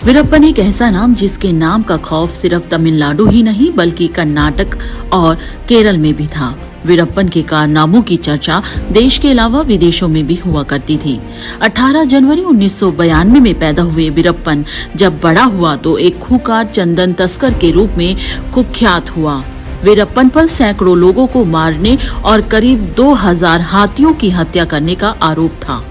वीरप्पन एक ऐसा नाम जिसके नाम का खौफ सिर्फ तमिलनाडु ही नहीं बल्कि कर्नाटक और केरल में भी था। वीरप्पन के कारनामों की चर्चा देश के अलावा विदेशों में भी हुआ करती थी। 18 जनवरी 1992 में पैदा हुए वीरप्पन जब बड़ा हुआ तो एक खूंखार चंदन तस्कर के रूप में कुख्यात हुआ। वीरप्पन पर सैकड़ों लोगों को मारने और करीब 2000 हाथियों की हत्या करने का आरोप था।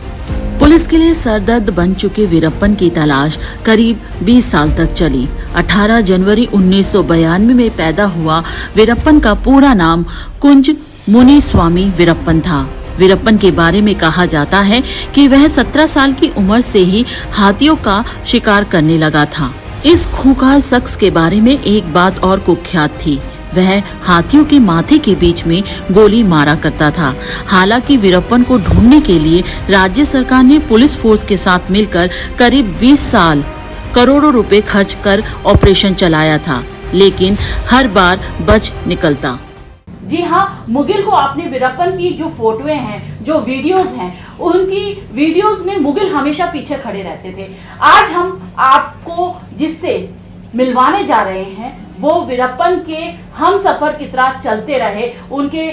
पुलिस के लिए सरदर्द बन चुके वीरप्पन की तलाश करीब 20 साल तक चली। 18 जनवरी 1992 में पैदा हुआ वीरप्पन का पूरा नाम कुंज मुनिस्वामी वीरप्पन था। वीरप्पन के बारे में कहा जाता है कि वह 17 साल की उम्र से ही हाथियों का शिकार करने लगा था। इस खूंखार शख्स के बारे में एक बात और कुख्यात थी, वह हाथियों के माथे के बीच में गोली मारा करता था। हालांकि वीरप्पन को ढूंढने के लिए राज्य सरकार ने पुलिस फोर्स के साथ मिलकर करीब 20 साल करोड़ों रुपए खर्च कर ऑपरेशन चलाया था, लेकिन हर बार बच निकलता। जी हाँ, मुगिल को आपने वीरप्पन की जो फोटोएं हैं, जो वीडियोस हैं, उनकी वीडियोस में मुगिल हमेशा पीछे खड़े रहते थे। आज हम आपको जिससे मिलवाने जा रहे हैं वो वीरप्पन के हम सफर की तरह चलते रहे, उनके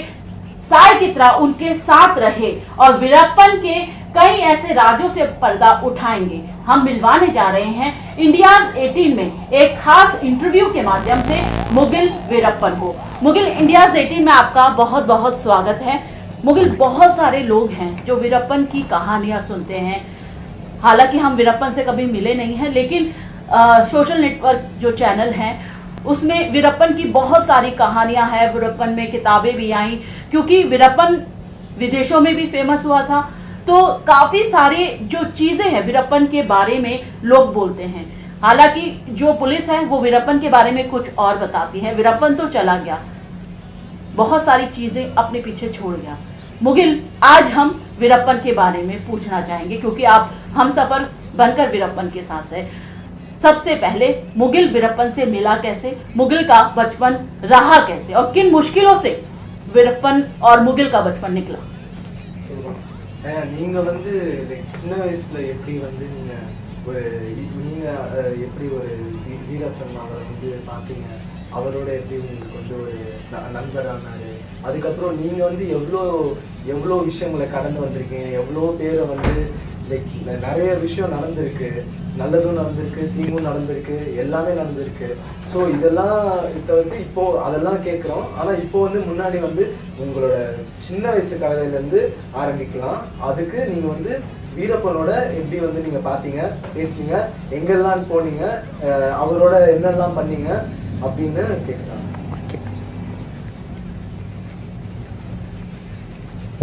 साय की तरह उनके साथ रहे और वीरप्पन के कई ऐसे राज्यों से पर्दा उठाएंगे। हम मिलवाने जा रहे हैं इंडियाज 18 में एक खास इंटरव्यू के माध्यम से मुगिल वीरप्पन को। मुगिल, इंडियाज 18 में आपका बहुत बहुत स्वागत है। मुगिल, बहुत सारे लोग हैं जो वीरप्पन की कहानियां सुनते हैं। हालांकि हम वीरप्पन से कभी मिले नहीं हैं, लेकिन सोशल नेटवर्क जो चैनल हैं उसमें वीरप्पन की बहुत सारी कहानियां हैं। वीरप्पन में किताबें भी आई, क्योंकि वीरप्पन विदेशों में भी फेमस हुआ था, तो काफी सारी जो चीजें हैं वीरप्पन के बारे में लोग बोलते हैं। हालांकि जो पुलिस है वो वीरप्पन के बारे में कुछ और बताती है। वीरप्पन तो चला गया, बहुत सारी चीजें अपने पीछे छोड़ गया। मुगिल, आज हम वीरप्पन के बारे में पूछना चाहेंगे, क्योंकि आप हम सफर बनकर वीरप्पन के साथ है। सबसे पहले मुगिल वीरप्पन से मिला कैसे, मुगिल का बचपन रहा कैसे और किन मुश्किलों से वीरप्पन और मुगिल का बचपन निकला? நீங்க வந்து சின்ன வயசுல எப்படி வந்து நீங்க எப்படி ஒரு வீரப்பன் அவரை வந்து பார்த்தீங்க, அவரோட எப்படி உங்களுக்கு வந்து ஒரு நண்பரானாரு, அதுக்கப்புறம் நீங்க வந்து எவ்வளோ விஷயங்களை கடந்து வந்திருக்கீங்க, எவ்வளோ பேரை வந்து லைக் நிறைய விஷயம் நடந்திருக்கு, நல்லதும் நடந்திருக்கு, தீங்கும் நடந்திருக்கு, எல்லாமே நடந்திருக்கு. ஸோ இதெல்லாம் இப்போ வந்து இப்போ அதெல்லாம் கேட்குறோம். ஆனால் இப்போ வந்து முன்னாடி வந்து உங்களோட சின்ன வயசு கதையிலேருந்து ஆரம்பிக்கலாம். அதுக்கு நீங்கள் வந்து வீரப்பனோட எப்படி வந்து நீங்கள் பார்த்தீங்க, பேசுனீங்க, எங்கெல்லாம் போனீங்க, அவரோட என்னெல்லாம் பண்ணீங்க அப்படின்னு கேட்குறாங்க.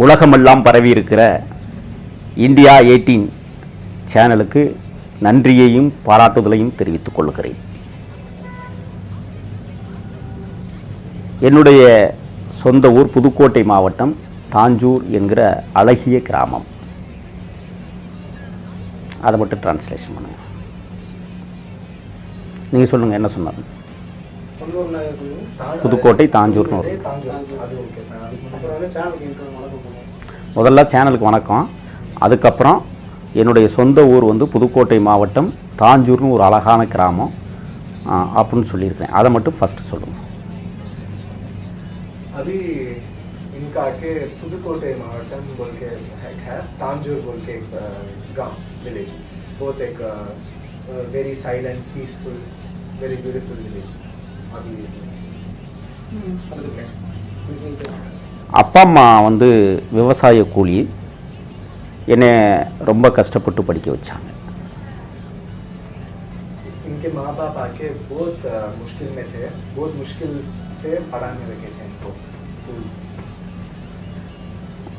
உலகமெல்லாம் பரவி இருக்கிற இந்தியா 18 சேனலுக்கு நன்றியையும் பாராட்டுதலையும் தெரிவித்துக் கொள்கிறேன். என்னுடைய சொந்த ஊர் புதுக்கோட்டை மாவட்டம் தாஞ்சூர் என்கிற அழகிய கிராமம். அதை மட்டும் டிரான்ஸ்லேஷன் பண்ணுங்க. நீங்கள் சொல்லுங்கள், என்ன சொன்னாங்க? புதுக்கோட்டை தாஞ்சூர்னு ஒரு. முதல்ல சேனலுக்கு வணக்கம். அதுக்கப்புறம் என்னுடைய சொந்த ஊர் வந்து புதுக்கோட்டை மாவட்டம் தாஞ்சூர்னு ஒரு அழகான கிராமம் அப்படின்னு சொல்லியிருக்கேன். அதை மட்டும் ஃபஸ்ட்டு சொல்லுங்கள். अभी इनका आके पुदुकोट्टई मावटम बोल के है, तांजूर बोल के एक गांव विलेज, बहुत एक very silent peaceful very beautiful village. अभी அப்பா அம்மா வந்து விவசாய கூலி. என்னை ரொம்ப கஷ்டப்பட்டு படிக்க வச்சாங்க. इनके माँ बाप आके बहुत मुश्किल में थे, बहुत मुश्किल से पढ़ाने लगे थे इनको स्कूल.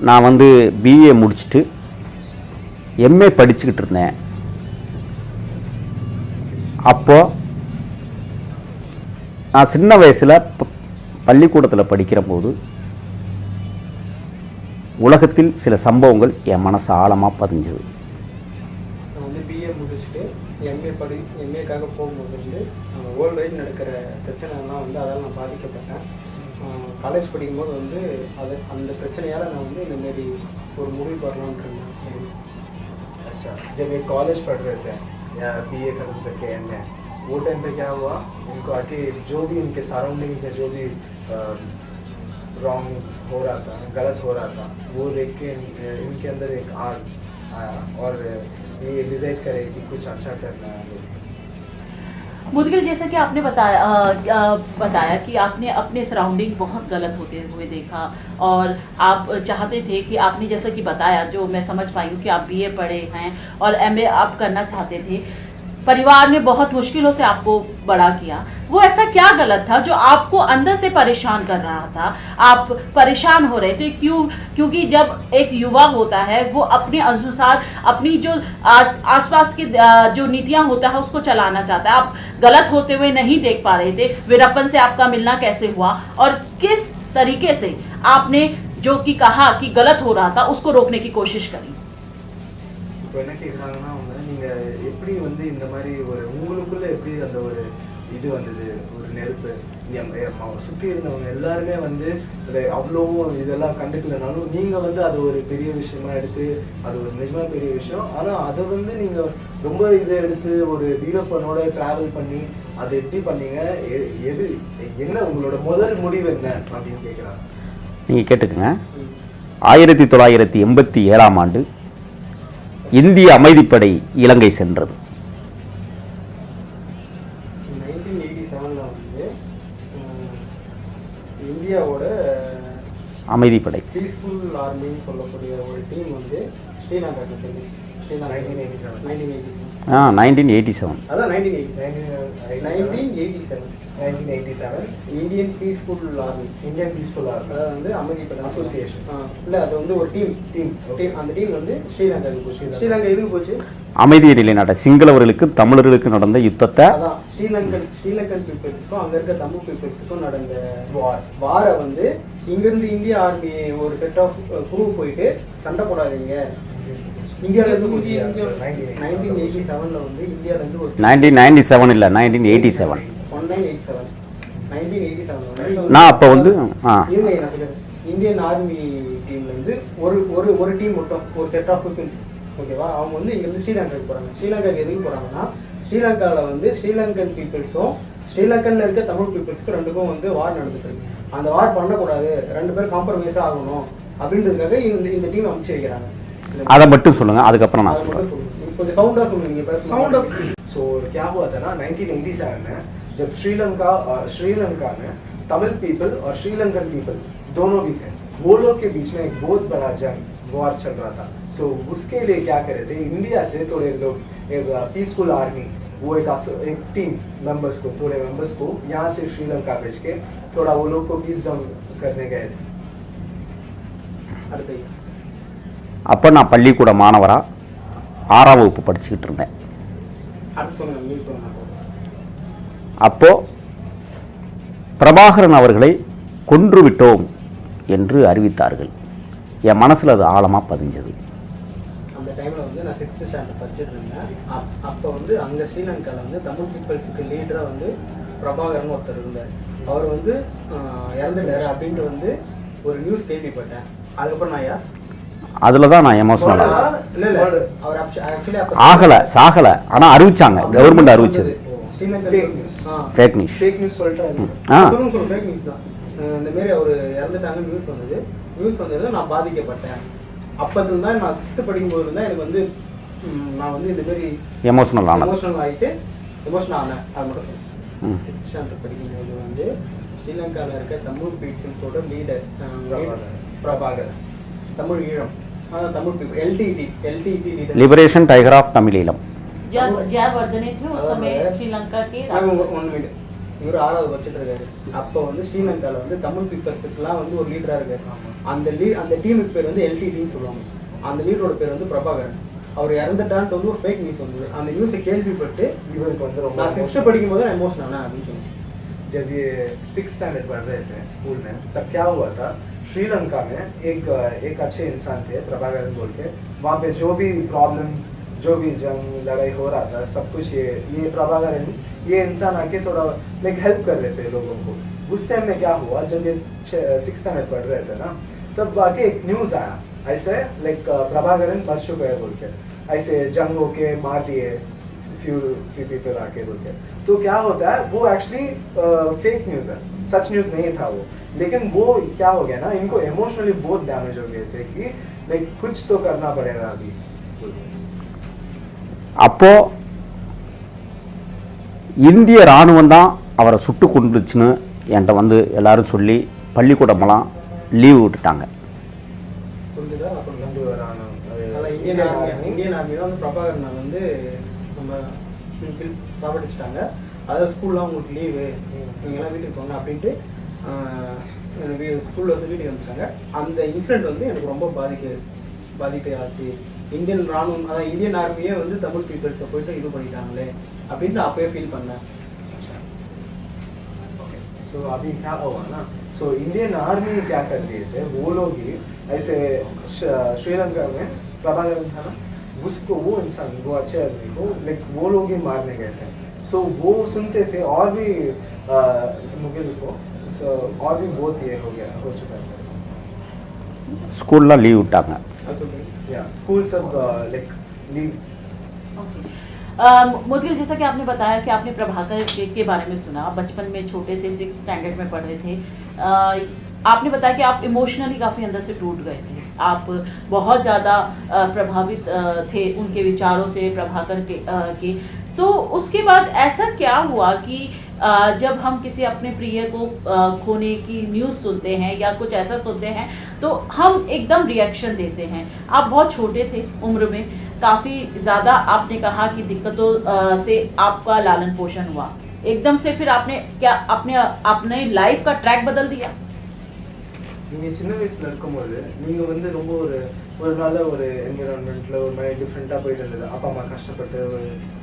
நான் வந்து பிஏ முடிச்சுட்டு எம்ஏ படிச்சுக்கிட்டு இருந்தேன். அப்போது நான் சின்ன வயசில் பள்ளிக்கூடத்தில் படிக்கிற போது உலகத்தில் சில சம்பவங்கள் என் மனசு ஆழமாக பதிஞ்சது. நான் வந்து பிஏ முடிச்சுட்டு எம்ஏக்காக போகும்போது வந்து வேர்ல்டு வைட் நடக்கிற பிரச்சனைலாம் வந்து அதால் நான் பாதிக்கப்பட்டேன். காலேஜ் படிக்கும்போது வந்து அந்த பிரச்சனையால் நான் வந்து இந்தமாரி ஒரு முடிவு வரலாம்னு இருந்தேன். अच्छा, जब ये कॉलेज पढ़ रहे थे या BA खत्म करके MA, वो टाइम पे क्या हुआ, इनको आके जो भी इनके सराउंडिंग में जो भी रॉन्ग हो रहा था, गलत हो रहा था, वो देख के इनके अंदर एक आग आया और ये डिसाइड करे कि कुछ अच्छा करना है। मुदगिल, जैसा कि आपने बताया कि आपने अपने सराउंडिंग बहुत गलत होते हुए देखा और आप चाहते थे कि आपने जैसा कि बताया, जो मैं समझ पाई हूँ कि आप BA पढ़े हैं और MA आप करना चाहते थे। परिवार ने बहुत मुश्किलों से आपको बड़ा किया। वो ऐसा क्या गलत था जो आपको अंदर से परेशान कर रहा था? आप परेशान हो रहे थे क्योंकि जब एक युवा होता है वो अपने अनुसार अपनी जो आसपास की जो नीतियां होता है उसको चलाना चाहता है। आप गलत होते हुए नहीं देख पा रहे थे। वीरप्पन से आपका मिलना कैसे हुआ और किस तरीके से आपने जो कि कहा कि गलत हो रहा था उसको रोकने की कोशिश करी? இப்போ என்ன கேட்குறாங்கன்னா அவங்க, நீங்கள் எப்படி வந்து இந்த மாதிரி ஒரு உங்களுக்குள்ளே எப்படி அந்த ஒரு இது வந்தது, ஒரு நெருப்பு சுற்றி இருந்தவங்க எல்லாருமே வந்து அதை அவ்வளோவும் இதெல்லாம் கண்டுக்கலனாலும் நீங்கள் வந்து அது ஒரு பெரிய விஷயமா எடுத்து, அது ஒரு நிஜமாக பெரிய விஷயம், ஆனால் அதை வந்து நீங்கள் ரொம்ப இதை எடுத்து ஒரு வீரப்பனோட ட்ராவல் பண்ணி அதை எப்படி பண்ணீங்க, எது என்ன உங்களோட முதல் முடிவு என்ன அப்படின்னு கேட்குறாங்க. நீங்கள் கேட்டுக்குங்க. 1987 ஆண்டு இந்திய அமைதிப்படை இலங்கை சென்றது. 1987 வந்து இந்தியாவோட அமைதிப்படை பீஸ்ஃபுல் ஆர்மின்னு சொல்லக்கூடிய ஒரு டீம் வந்து ஸ்ரீலங்காக்கு செஞ்சு 1987 அதான் 1987 இந்தியன் பீஸ்ஃபுல் ஆர்மி அதாவது வந்து அமைதிப்படை அசோசியேஷன் இல்லை, அது வந்து ஒரு டீம் அந்த டீம் வந்து ஸ்ரீலங்காவுக்கு போச்சு. ஸ்ரீலங்கா எதுக்கு போச்சு? அமைதியை நிலைநாட்ட சிங்களவர்களுக்கும் தமிழர்களுக்கும் நடந்த யுத்தத்தை, அதான் ஸ்ரீலங்கன் பீப்புள்ஸுக்கும் அங்கே இருக்க தமிழ் பீப்புள்ஸுக்கும் நடந்த வாரை வந்து இங்கிருந்து இந்திய ஆர்மி ஒரு செட் ஆஃப் குரூ போயிட்டு சண்டை போடாதீங்க, இந்தியாவில இருந்து 1987 வந்து இந்தியாவில இருந்து ஒரு 1997 இல்லை 1987 நான் அப்போ வந்து இந்தியன் ஆர்மி டீம்ல இருந்து ஒரு டீம் மட்டும், ஒரு செட் ஆஃப் பீப்புள்ஸ், ஓகேவா? அவங்க வந்து இங்கிருந்து ஸ்ரீலங்காவுக்கு போறாங்க. ஸ்ரீலங்காவுக்கு எதுக்கு போறாங்கன்னா, ஸ்ரீலங்காவில் வந்து ஸ்ரீலங்கன் பீப்புள்ஸும் ஸ்ரீலங்கன்ல இருக்க தமிழ் பீப்புள்ஸ்க்கு ரெண்டுக்கும் வந்து வார் நடந்துட்டு இருக்கு. அந்த வார் பண்ணக்கூடாது, ரெண்டு பேரும் காம்ப்ரமைஸா ஆகணும் அப்படின்றதுக்காக இந்த டீம் அமைச்சு வைக்கிறாங்க. அதை மட்டும் சொல்லுங்க, அதுக்கப்புறம் நான் சொல்றேன். கொஞ்சம் சவுண்டா சொல்லுங்க. सो क्या हुआ था ना 1987 में, जब श्रीलंका में तमिल पीपल और श्रीलंकन पीपल दोनों भी थे, वो लोग के बीच में एक बहुत बड़ा जंग वॉर चल रहा था. सो उसके लिए क्या करे थे, इंडिया से थोड़े लोग, एक पीसफुल आर्मी, वो एक टीम मेंबर्स को, थोड़े मेंबर्स को यहाँ से श्रीलंका भेज के थोड़ा वो लोग को पीस डाउन करने गए थे. அப்போ நான் பள்ளிக்கூட மாணவராக 6ஆம் வகுப்பு படிச்சுக்கிட்டு இருந்தேன். அப்போ பிரபாகரன் அவர்களை கொன்று விட்டோம் என்று அறிவித்தார்கள். என் மனசில் அது ஆழமாக பதிஞ்சது. அந்த டைமில் வந்து நான் 6th ஸ்டாண்டர்ட் படிச்சுட்டு இருந்தேன். அப்போ வந்து அங்கே ஸ்ரீலங்காவில் வந்து தமிழ் பீப்புள்ஸுக்கு லீடராக வந்து பிரபாகரன் ஒருத்தர் இருந்தார். அவர் வந்து இறந்துட்டாரு அப்படின்ட்டு வந்து ஒரு நியூஸ் கேள்விப்பட்டேன். அதுக்கப்புறம் நான் அதில் தான் நான் எமோஷனல் ஆகலை, சாகலை, ஆனால் அறிவிச்சாங்க, கவர்மெண்ட் அறிவிச்சது. ஃபேக் நியூஸ் தான். இந்த மாதிரி அவர் இறந்துட்டாங்க நியூஸ் வந்தது நான் பாதிக்கப்பட்டேன். அப்போதுல தான் நான் 6th படிக்கும்போது தான் எனக்கு வந்து நான் வந்து இந்த மாதிரி எமோஷனல் ஆனேன். எமோஷனல் ஆனேன். அது மட்டும் சொல்லுங்கள். 6th ஸ்டாண்டர்ட் படிக்கும்போது வந்து ஸ்ரீலங்காவில் இருக்க தமிழ் பீப்புள்ஸோட leader Prabhakar, Tamil Eelam, Tamil people, LTT leader, liberation tiger of Tamil Eelam, Jayewardene थे उस समय श्रीलंका के. 1 मिनट. இவர் 6வது வச்சிட்டு இருக்காரு. அப்போ வந்து ஸ்ரீலங்காவில் வந்து தமிழ் பீப்புள்ஸுக்குலாம் வந்து ஒரு லீடராக இருக்காரு. அந்த டீமுக்கு பேர் வந்து LTTன்னு சொல்லுவாங்க. அந்த லீடரோட பேர் வந்து பிரபாகரன். அவர் இறந்துட்டான்ட்டு வந்து ஒரு ஃபேக் நியூஸ் வந்தது. அந்த நியூஸை கேள்விப்பட்டு இவருக்கு வந்து ரொம்ப, நான் 6th படிக்கும்போது நான் எமோஷனல் ஆனேன் அப்படின்னு சொன்னேன். जब ये 6th स्टैंडर्ड पढ़ रहे थे स्कूल में, तब क्या हुआ था, श्रीलंका में एक अच्छे इंसान थे प्रभाकरन बोल के, वहाँ पे जो भी प्रॉब्लम्स, जो भी जंग लड़ाई हो रहा था, सब कुछ ये प्रभाकरन, ये इंसान आके थोड़ा लाइक हेल्प कर रहे थे लोगों को. उस टाइम में क्या हुआ, जब ये 6th स्टैंडर्ड पढ़ रहे थे ना, तब आके एक न्यूज़ आया ऐसे लाइक प्रभाकरन मर चुका है बोल के, ऐसे जंग होके मार दिए, few people आके बोलते हैं। तो क्या होता है वो एक्चुअली फेक न्यूज़ है, सच न्यूज़ नहीं था वो, लेकिन वो क्या हो गया ना, इनको इमोशनली बहुत डैमेज हो गए थे कि लाइक कुछ तो करना पड़ेगा अभी। அப்போ இந்திய இராணுவம் தான் அவரை சுட்டு கொண்டுச்சுன்னு என்கிட்ட வந்து எல்லாரும் சொல்லி பள்ளிக்கூடமெல்லாம் லீவு விட்டுட்டாங்க. புரிஞ்சுதா? அப்புறம் கொண்டு வராங்க அதான் இந்தியன் ஆர்மி தான் வந்து பிரபாகரனை வந்து நம்ம சாப்பிட்டுச்சிட்டாங்க. அதாவது ஸ்கூல்லாம் உங்களுக்கு லீவு, நீங்கள்லாம் வீட்டுக்கு போங்க அப்படின்ட்டு ஸ்கூலில் வந்து வீட்டுக்கு வந்துட்டாங்க. அந்த இன்சிடென்ட் வந்து எனக்கு ரொம்ப பாதிக்க ஆச்சு. இந்தியன் ராணுவம், அதான் இந்தியன் ஆர்மியே வந்து தமிழ் பீப்புள்ஸை போயிட்டு இது பண்ணிட்டாங்களே அப்படின்னு அப்பயே ஃபீல் பண்ணேன். सो अभी क्या हुआ ना, सो इंडियन आर्मी क्या कर रहे थे वो लोग ही ऐसे श्रीलंका में प्रभाकरन था ना, उसको वो इंसान वो अच्छे आदमी को लाइक वो लोग ही मारने गए थे। सो वो सुनते से और भी मुगिल को और भी बहुत ये हो चुका है। ஸ்கூல்லாம் லீவ் விட்டாங்க. या स्कूल सब लाइक लीव। मुदगिल, जैसा कि आपने बताया कि आपने प्रभाकर के बारे में सुना, आप बचपन में छोटे थे, 6th स्टैंडर्ड में पढ़ रहे थे, आपने बताया कि आप इमोशनली काफ़ी अंदर से टूट गए थे, आप बहुत ज़्यादा प्रभावित थे उनके विचारों से, प्रभाकर के। तो उसके बाद ऐसा क्या हुआ कि जब हम किसी अपने प्रिय को खोने की न्यूज़ सुनते हैं या कुछ ऐसा सुनते हैं तो हम एकदम रिएक्शन देते हैं। आप बहुत छोटे थे उम्र में, काफ़ी ज़्यादा आपने कहा कि दिक्कतों से आपका लालन पोषण हुआ, एकदम से फिर आपने क्या अपने लाइफ का ट्रैक बदल दिया? நீங்கள் சின்ன வயசில் இருக்கும்போது நீங்கள் வந்து ரொம்ப ஒரு நல்ல ஒரு என்விரான்மெண்ட்டில் ஒரு மாதிரி டிஃப்ரெண்ட்டாக போயிட்டு இருந்தது. அப்பா அம்மா கஷ்டப்பட்டு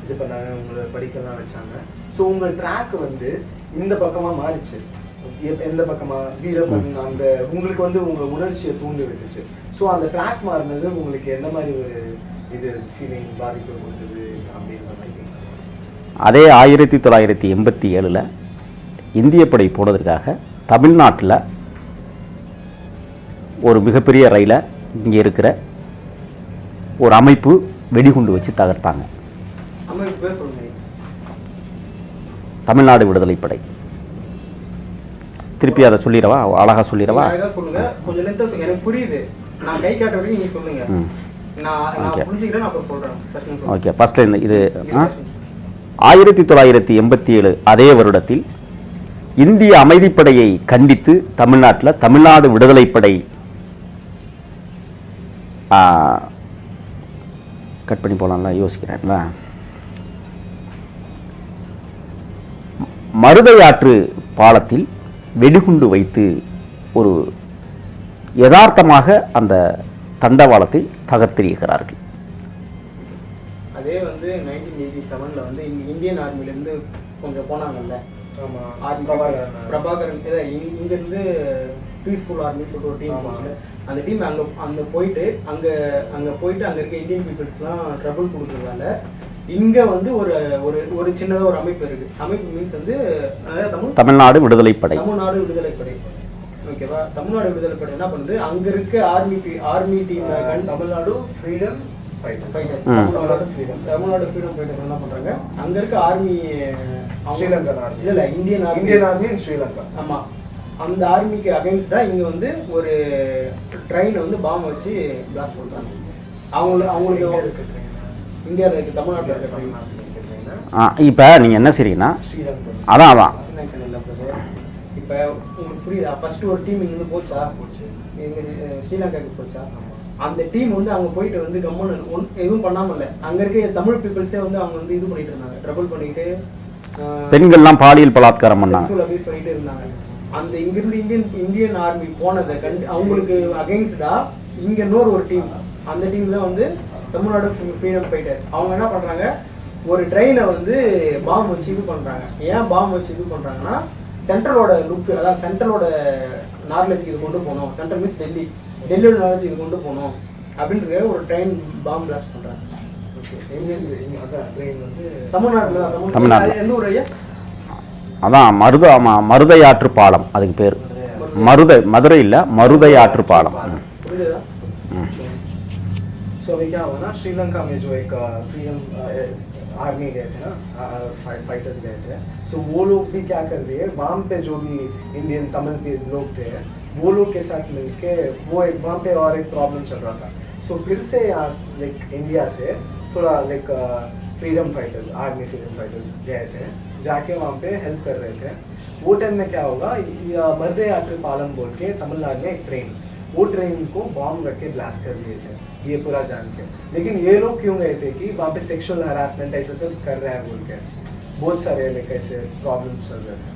இது பண்ணாங்க, உங்களை படிக்கலாம் வச்சாங்க. ஸோ உங்கள் ட்ராக் வந்து இந்த பக்கமாக மாறிச்சு. எந்த பக்கமாக வீரப்பன் அந்த உங்களுக்கு வந்து உங்கள் உணர்ச்சியை தூண்டி விட்டுச்சு. ஸோ அந்த ட்ராக் மாறினது உங்களுக்கு எந்த மாதிரி ஒரு இது ஃபீலிங் பாதிப்பு கொடுத்தது அப்படின்ற மாதிரி? அதே 1987 இந்திய படை போனதற்காக தமிழ்நாட்டில் ஒரு மிகப்பெரிய ரயிலை இங்கே இருக்கிற ஒரு அமைப்பு வெடிகுண்டு வச்சு தகர்த்தாங்க. அமைப்பு பேர் சொல்லுங்க. தமிழ்நாடு விடுதலை படை. திருப்பி அதை சொல்லிடவா, அழகாக சொல்லிடவா? சொல்லுங்க, கொஞ்சம் லென்த்தா சொல்லுங்க, எனக்கு புரியுது. நான் கை காட்டுற வரைக்கும் நீங்க சொல்லுங்க. நான் புரிஞ்சுக்கிறேன், அப்புறம் சொல்றேன். ஓகே, ஃபர்ஸ்ட்ல இது 1987 அதே வருடத்தில் இந்திய அமைதிப்படையை கண்டித்து தமிழ்நாட்டில் தமிழ்நாடு விடுதலை படை கட் பண்ணி போகலாம்ல யோசிக்கிறேன்ல, மருதையாற்று பாலத்தில் வெடிகுண்டு வைத்து ஒரு யதார்த்தமாக அந்த தண்டவாளத்தை தகர்த்தெறிகிறார்கள். அதே வந்து 1987 வந்து இந்தியன் ஆர்மிலேருந்து கொஞ்சம் போனாங்கல்ல, பிரபாகரன் இங்கேருந்து பீஸ்ஃபுல் ஆர்மின்னு சொல்லிட்டு ஒரு டீம் போனாங்க. அந்த டீம் அங்கே போயிட்டு அங்கே இருக்க இந்தியன் பீப்புள்ஸ்லாம் ட்ரபிள் கொடுக்குறதால இங்கே வந்து ஒரு சின்னதாக ஒரு அமைப்பு இருக்குது. அமைப்பு மீன்ஸ் வந்து தமிழ்நாடு விடுதலை படை. ஓகேவா? தமிழ்நாடு விடுதலை படை என்ன பண்ணுது, அங்கே இருக்க army team Tamil Nadu freedom fighters, Tamil Nadu freedom fighters என்ன பண்ணுறாங்க, அங்கே இருக்க ஆர்மி ஸ்ரீலங்கன் ஆர்மி இல்லை இந்தியன் ஆர்மி ஸ்ரீலங்கா. ஆமாம், அந்த ஆர்மிக்கு அகைன்ஸ்டாக இங்கே வந்து ஒரு ட்ரெயினை வந்து பாம்பு வச்சு பிளாஸ்ட் பண்ணுறாங்க. அவங்களுக்கு இந்தியாவில் இருக்குது, தமிழ்நாட்டில் இருக்க ட்ரெயின். இப்போ நீங்கள் என்ன செய்றீங்கன்னா அதான் இப்போ உங்களுக்கு புரியுதா? ஃபர்ஸ்ட் ஒரு டீம் இங்கே போச்சா, ஸ்ரீலங்காவுக்கு போச்சா, அந்த டீம் வந்து அங்கே போயிட்டு வந்து கம்மன் எதுவும் பண்ணாமல் இல்லை, அங்கே இருக்க தமிழ் பீப்புள்ஸே வந்து அவங்க வந்து இது பண்ணிட்டு இருந்தாங்க, ட்ரபிள் பண்ணிட்டு பெண்கள்லாம் பாலியல் பலாத்காரம் பண்ணாங்க, அபியூஸ் பண்ணிட்டு இருந்தாங்க. அந்த இங்கிருந்து இந்தியன் ஆர்மி போனதை அவங்களுக்கு அகைன்ஸ்டா இங்க இன்னொரு ஒரு டீம், அந்த டீம் தான் வந்து தமிழ்நாடு ஃப்ரீடம் ஃபைட்டர். அவங்க என்ன பண்றாங்க, ஒரு ட்ரெயினை வந்து பாம்பு வச்சு இது பண்றாங்க. ஏன் பாம்பு வச்சு இது பண்றாங்கன்னா, சென்ட்ரலோட லுக், அதாவது சென்ட்ரலோட நாலேஜ் இது கொண்டு போகணும், சென்ட்ரல் மீன்ஸ் டெல்லியோட நாலேஜ் இது கொண்டு போகணும் அப்படின்றது ஒரு ட்ரெயின் பாம்பு பிளாஸ்ட் பண்றாங்க. தமிழ்நாடு எந்த ஊர் ஐயா? அதான் மருதையாற்று பாலம், அதுக்கு பேர் மதுரை இல்லை, மருதையாற்று பாலம். सो अभी क्या हुआ ना, श्रीलंका में जो एक फ्रीडम आर्मी गए थे ना, फाइटर्स गए थे, सो वो लोग भी क्या कर दिए, वहाँ पे जो भी इंडियन तमिल के लोग थे वो लोग के साथ मिलके वो एक वहाँ पे और एक प्रॉब्लम चल रहा था, सो फिर से यहाँ लाइक इंडिया से थोड़ा like freedom fighters, army freedom fighters गए थे, जाके वहाँ पे हेल्प कर रहे थे। वो टाइम में क्या होगा, मर्दे आटल पालम बोल के तमिलनाडु में एक ट्रेन, वो ट्रेन को बॉम्ब रख के ब्लास्ट कर दिए थे, ये पूरा जान के। लेकिन ये लोग क्यों गए थे कि वहाँ पे सेक्सुअल हरासमेंट ऐसे सब कर रहा है बोल के, बहुत सारे लाइक ऐसे प्रॉब्लम्स चल रहे थे।